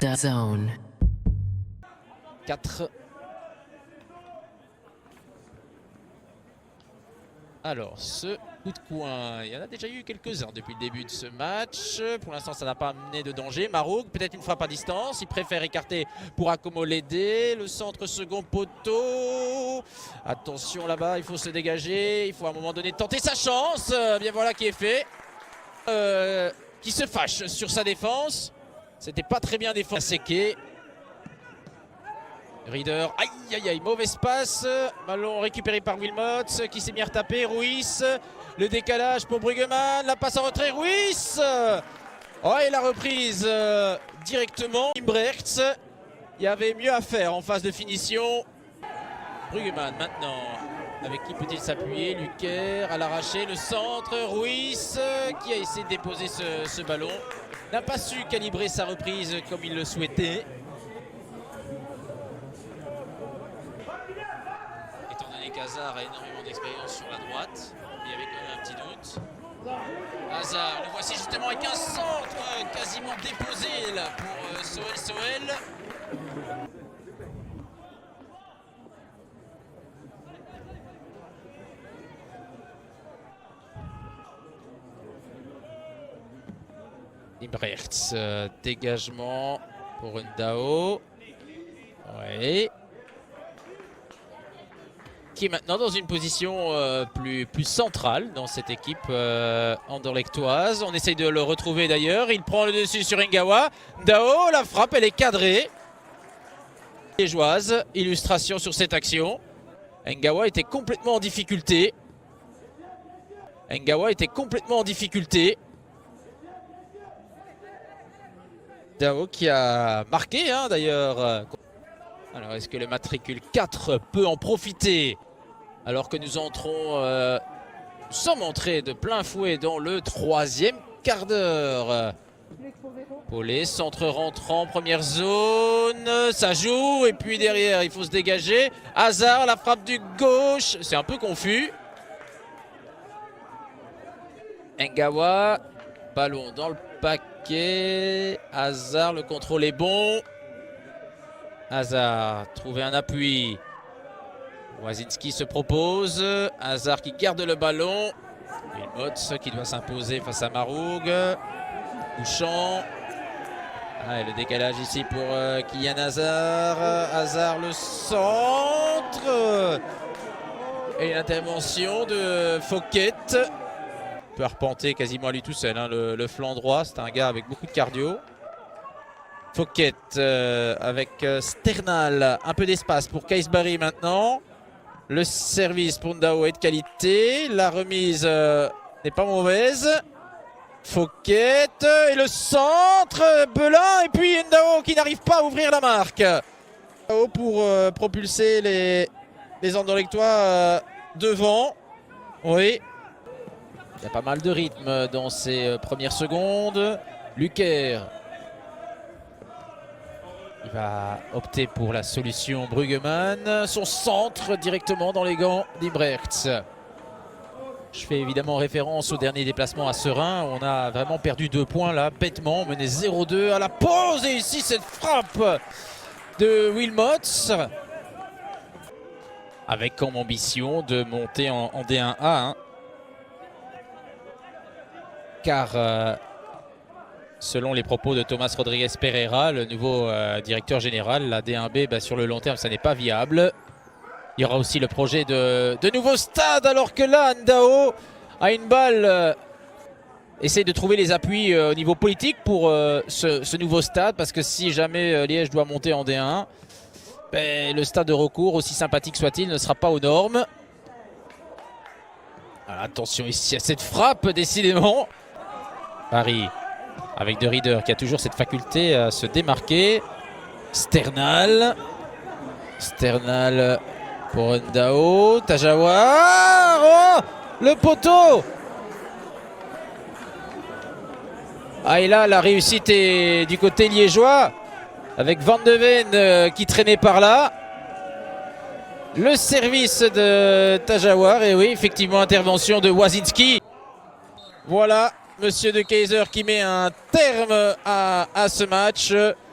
the zone. 4. Alors, ce coup de coin, il y en a déjà eu quelques-uns depuis le début de ce match. Pour l'instant, ça n'a pas amené de danger. Marouk, peut-être une frappe à distance. Il préfère écarter pour accommoder. Le centre second poteau. Attention là-bas, il faut se dégager. Il faut à un moment donné tenter sa chance. Bien voilà qui est fait. Qui se fâche sur sa défense. C'était pas très bien défendu. Séqué. Reader, aïe aïe aïe, mauvaise passe, ballon récupéré par Wilmot qui s'est mis à retaper, Ruiz, le décalage pour Bruggemann, la passe en retrait, Ruiz. Oh, et la reprise directement, Imbrechts, il y avait mieux à faire en phase de finition. Bruggemann maintenant, avec qui peut-il s'appuyer, Luker à l'arraché, le centre, Ruiz qui a essayé de déposer ce ballon, n'a pas su calibrer sa reprise comme il le souhaitait. Hazard a énormément d'expérience sur la droite, il y avait quand même un petit doute. Hazard, le voici justement avec un centre quasiment déposé là pour Soel. Imbrechts, dégagement pour Ndao. Ouais. Qui est maintenant dans une position plus centrale dans cette équipe anderlechtoise. On essaye de le retrouver d'ailleurs. Il prend le dessus sur Ngawa. Ndao, la frappe, elle est cadrée. Liégeoise, illustration sur cette action. Ngawa était complètement en difficulté. Ndao qui a marqué d'ailleurs. Alors est-ce que le matricule 4 peut en profiter alors que nous sommes entrés de plein fouet dans le 3e quart d'heure. Paulet, centre rentrant, première zone, ça joue et puis derrière il faut se dégager. Hazard, la frappe du gauche, c'est un peu confus. Ngawa, ballon dans le paquet. Hazard, le contrôle est bon. Hazard, trouver un appui. Wazinski se propose. Hazard qui garde le ballon. Wilmot qui doit s'imposer face à Marouk. Bouchant. Et le décalage ici pour Kylian Hazard. Hazard, le centre. Et l'intervention de Fouquet. Il peut arpenter quasiment à lui tout seul. Le flanc droit, c'est un gars avec beaucoup de cardio. Fouquet avec Sternal, un peu d'espace pour Kaysbari maintenant. Le service pour Ndao est de qualité. La remise n'est pas mauvaise. Fouquet et le centre, Belin et puis Ndao qui n'arrive pas à ouvrir la marque. Ndao pour propulser les Anderlechtois devant. Oui, il y a pas mal de rythme dans ces premières secondes. Luker. Il va opter pour la solution Bruggemann. Son centre directement dans les gants d'Imbrechts. Je fais évidemment référence au dernier déplacement à Serein. On a vraiment perdu 2 points là, bêtement. On menait 0-2 à la pause. Et ici, cette frappe de Wilmot. Avec comme ambition de monter en D1A. Car... selon les propos de Thomas Rodriguez Pereira, le nouveau directeur général, la D1B, sur le long terme, ça n'est pas viable. Il y aura aussi le projet de nouveaux stades, alors que là, Ndao a une balle. Essaye de trouver les appuis au niveau politique pour ce nouveau stade, parce que si jamais Liège doit monter en D1, le stade de recours, aussi sympathique soit-il, ne sera pas aux normes. Alors, attention ici à cette frappe, décidément. Paris. Avec De Reader qui a toujours cette faculté à se démarquer. Sternal pour Ndao. Tajawar. Oh, le poteau. Et là, la réussite est du côté liégeois. Avec Van de Ven qui traînait par là. Le service de Tajawar. Et oui, effectivement, intervention de Wazinski. Voilà. Monsieur De Keyser qui met un terme à ce match.